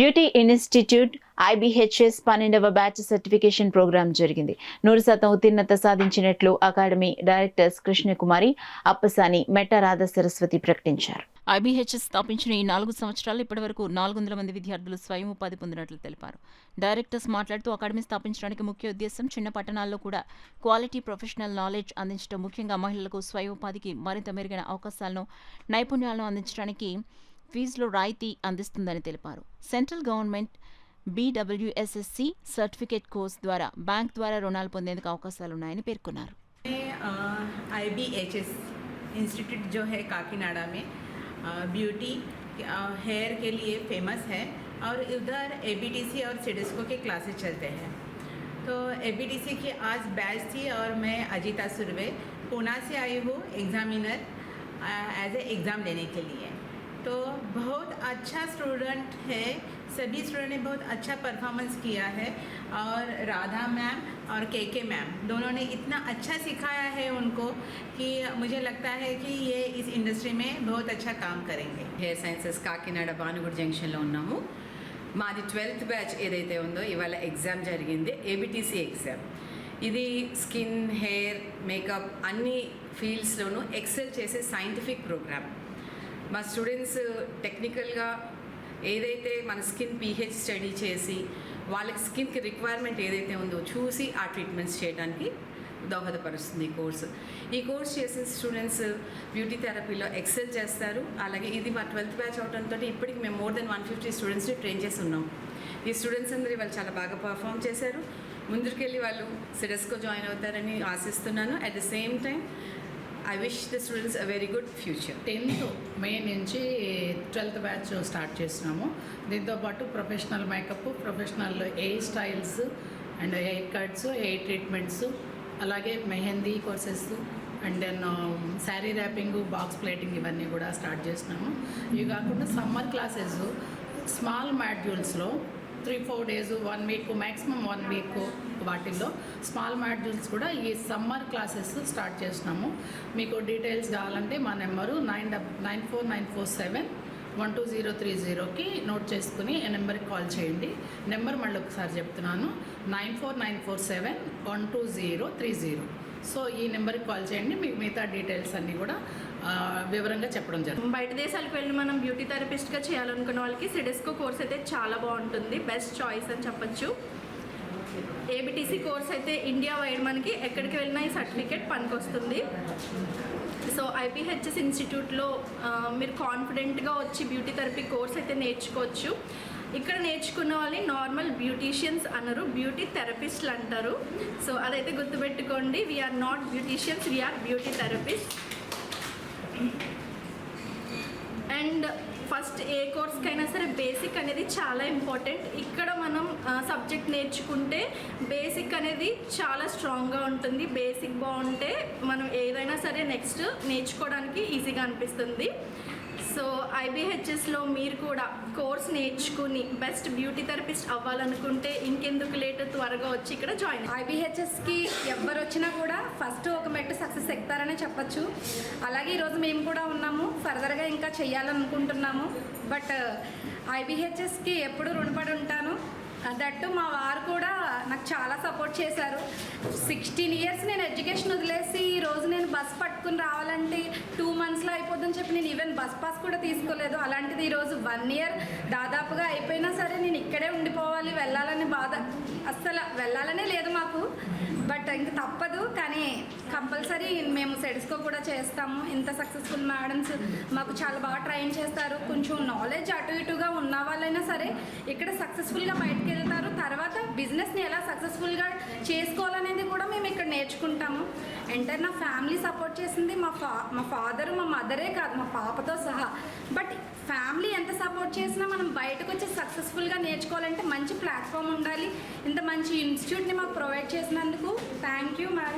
Beauty institute IBHS 12వ batch certification program జరిగింది. 100% ఉత్తీర్ణత సాధించినట్లు అకాడమీ డైరెక్టర్స్ కృష్ణకుమారి, అప్పసాని, మెట్ట రాధ సరస్వతి ప్రకటించారు. IBHS స్థాపించిన ఈ 4 సంవత్సరాలు ఇప్పటివరకు 400 మంది విద్యార్థులు స్వయం ఉపాధి పొందినట్లు తెలిపారు. డైరెక్టర్స్ మాట్లాడుతూ అకాడమీ స్థాపించడానికి ముఖ్య ఉద్దేశం చిన్న పట్టణాల్లో కూడా క్వాలిటీ ప్రొఫెషనల్ నాలెడ్జ్ అందించడం, ముఖ్యంగా మహిళలకు స్వయం ఉపాధికి మరింత మెరుగైన అవకాశాలను, నైపుణ్యాలను అందించడానికి ఫీజులో రాయితీ అందిస్తుందని తెలిపారు. Central government BWSSC certificate course ద్వారా బ్యాంక్ ద్వారా రుణాలు పొందేందుకు అవకాశాలున్నాయని పేర్కొన్నారు. IBHS इंस्टीट्यूट जो है काकीनाडा में ब्यूटी हेयर के लिए फेमस है और उधर ABTC और सिडेस्को के क्लासेस चलते हैं. तो ABTC की आज बैच थी और मैं अजिता सुरवे पूना से आई हूँ एग्जामिनर एज ए एग्ज़ाम लेने के लिए. तो बहुत अच्छा स्टूडेंट है, सभी स्टूडेंट ने बहुत अच्छा परफॉर्मेंस किया है और राधा मैम और के मैम दोनों ने इतना अच्छा सिखाया है उनको कि मुझे लगता है कि ये इस इंडस्ट्री में बहुत अच्छा काम करेंगे. హెయిర్ సైన్సెస్ కాకినాడ బానుగుడి జంక్షన్లో ఉన్నాము. మాది 12th బ్యాచ్ ఏదైతే ఉందో ఇవాళ ఎగ్జామ్ జరిగింది, ABTC ఎగ్జామ్. ఇది స్కిన్, హెయిర్, మేకప్ అన్ని ఫీల్డ్స్లోనూ ఎక్సెల్ చేసే సైంటిఫిక్ ప్రోగ్రామ్. మా స్టూడెంట్స్ టెక్నికల్గా ఏదైతే మన స్కిన్ pH స్టడీ చేసి వాళ్ళకి స్కిన్కి రిక్వైర్మెంట్ ఏదైతే ఉందో చూసి ఆ ట్రీట్మెంట్స్ చేయడానికి దోహదపరుస్తుంది ఈ కోర్స్ చేసిన స్టూడెంట్స్ బ్యూటీ థెరపీలో ఎక్సెల్ చేస్తారు. అలాగే ఇది మా 12th బ్యాచ్ అవడంతో ఇప్పటికి మేము మోర్ దెన్ 150 స్టూడెంట్స్ని ట్రైన్ చేసి ఉన్నాం. ఈ స్టూడెంట్స్ అందరూ వాళ్ళు చాలా బాగా పర్ఫామ్ చేశారు. ముందుకెళ్ళి వాళ్ళు సిడెస్కో జాయిన్ అవుతారని ఆశిస్తున్నాను. At the same time I wish the students a very good future. 10th May నుంచి 12th బ్యాచ్ స్టార్ట్ చేస్తున్నాము. దీంతోపాటు professional makeup, professional hair styles and hair cuts, hair treatments, అలాగే mehndi courses and then sari wrapping, box pleating ఇవన్నీ కూడా స్టార్ట్ చేస్తున్నాము. ఇవి కాకుండా సమ్మర్ క్లాసెస్ స్మాల్ మాడ్యూల్స్లో 3-4 days, 1 week, మ్యాక్సిమం 1 week వాటిల్లో స్మాల్ మాడ్యూల్స్ కూడా ఈ సమ్మర్ క్లాసెస్ స్టార్ట్ చేస్తున్నాము. మీకు డీటెయిల్స్ కావాలంటే మా నెంబరు 9494712030కి నోట్ చేసుకుని ఈ నెంబర్కి కాల్ చేయండి. నెంబర్ మళ్ళీ ఒకసారి చెప్తున్నాను, 9494712030. సో ఈ నెంబర్కి కాల్ చేయండి. మీకు మిగతా డీటెయిల్స్ అన్నీ కూడా వివరంగా చెప్పడం జరుగుతుంది. బయట దేశాలకు వెళ్ళి మనం బ్యూటీ థెరపిస్ట్గా చేయాలనుకున్న వాళ్ళకి సిడెస్కో కోర్స్ అయితే చాలా బాగుంటుంది, బెస్ట్ చాయిస్ అని చెప్పచ్చు. ABTC కోర్స్ అయితే ఇండియా వైడ్ మనకి ఎక్కడికి వెళ్ళినా ఈ సర్టిఫికేట్ పనికొస్తుంది. సో IBHS ఇన్స్టిట్యూట్లో మీరు కాన్ఫిడెంట్గా వచ్చి బ్యూటీ థెరపీ కోర్స్ అయితే నేర్చుకోవచ్చు. ఇక్కడ నేర్చుకున్న వాళ్ళని నార్మల్ బ్యూటీషియన్స్ అనరు, బ్యూటీ థెరపిస్ట్లు అంటారు. సో అదైతే గుర్తుపెట్టుకోండి. We are not beauticians, we are beauty therapist. And first ఏ కోర్స్కైనా సరే బేసిక్ అనేది చాలా ఇంపార్టెంట్. ఇక్కడ మనం సబ్జెక్ట్ నేర్చుకుంటే బేసిక్ అనేది చాలా స్ట్రాంగ్గా ఉంటుంది. బేసిక్ బాగుంటే మనం ఏదైనా సరే నెక్స్ట్ నేర్చుకోవడానికి ఈజీగా అనిపిస్తుంది. సో IBHSలో మీరు కూడా కోర్స్ నేర్చుకుని బెస్ట్ బ్యూటీ థెరపిస్ట్ అవ్వాలనుకుంటే ఇంకెందుకు లేట్, త్వరగా వచ్చి ఇక్కడ జాయిన్. IBHSకి ఎవరు వచ్చినా కూడా ఫస్ట్ ఒక మెట్టు సక్సెస్ ఎక్కుతారనే చెప్పచ్చు. అలాగే ఈరోజు మేము కూడా ఉన్నాము, ఫర్దర్గా ఇంకా చెయ్యాలనుకుంటున్నాము. బట్ IBHSకి ఎప్పుడు రుణపడి ఉంటాను. దట్టు మా వారు కూడా నాకు చాలా సపోర్ట్ చేశారు. 16 years నేను ఎడ్యుకేషన్ వదిలేసి ఈరోజు నేను బస్ పట్టుకుని రావాలంటే 2 monthsలో అయిపోద్దని చెప్పి నేను ఈవెన్ బస్ పాస్ కూడా తీసుకోలేదు. అలాంటిది ఈరోజు 1 year దాదాపుగా అయిపోయినా సరే నేను ఇక్కడే ఉండిపోవాలి, వెళ్ళాలని బాధ, అస్సలు వెళ్ళాలనే లేదు మాకు. బట్ ఇంక తప్పదు, కానీ కంపల్సరీ మేము సిడెస్కో కూడా చేస్తాము. ఇంత సక్సెస్ఫుల్ మేడమ్స్ మాకు చాలా బాగా ట్రైన్ చేస్తారు. కొంచెం నాలెడ్జ్ అటు ఇటుగా ఉన్న వాళ్ళైనా సరే ఇక్కడ సక్సెస్ఫుల్గా బయటకు వెళ్తారు. తర్వాత బిజినెస్ని ఎలా సక్సెస్ఫుల్గా చేసుకోవాలనేది కూడా మేము ఇక్కడ నేర్చుకుంటాము. ఎంటర్ నా ఫ్యామిలీ సపోర్ట్ చేసింది, మా ఫాదరు, మా మదరే కాదు, మా పాపతో సహా. బట్ ఫ్యామిలీ ఎంత సపోర్ట్ చేసినా మనం బయటకు వచ్చి సక్సెస్ఫుల్గా నేర్చుకోవాలంటే మంచి ప్లాట్ఫామ్ ఉండాలి. ఇంత మంచి ఇన్స్టిట్యూట్ని మాకు ప్రొవైడ్ చేసినందుకు థ్యాంక్ యూ మేడం.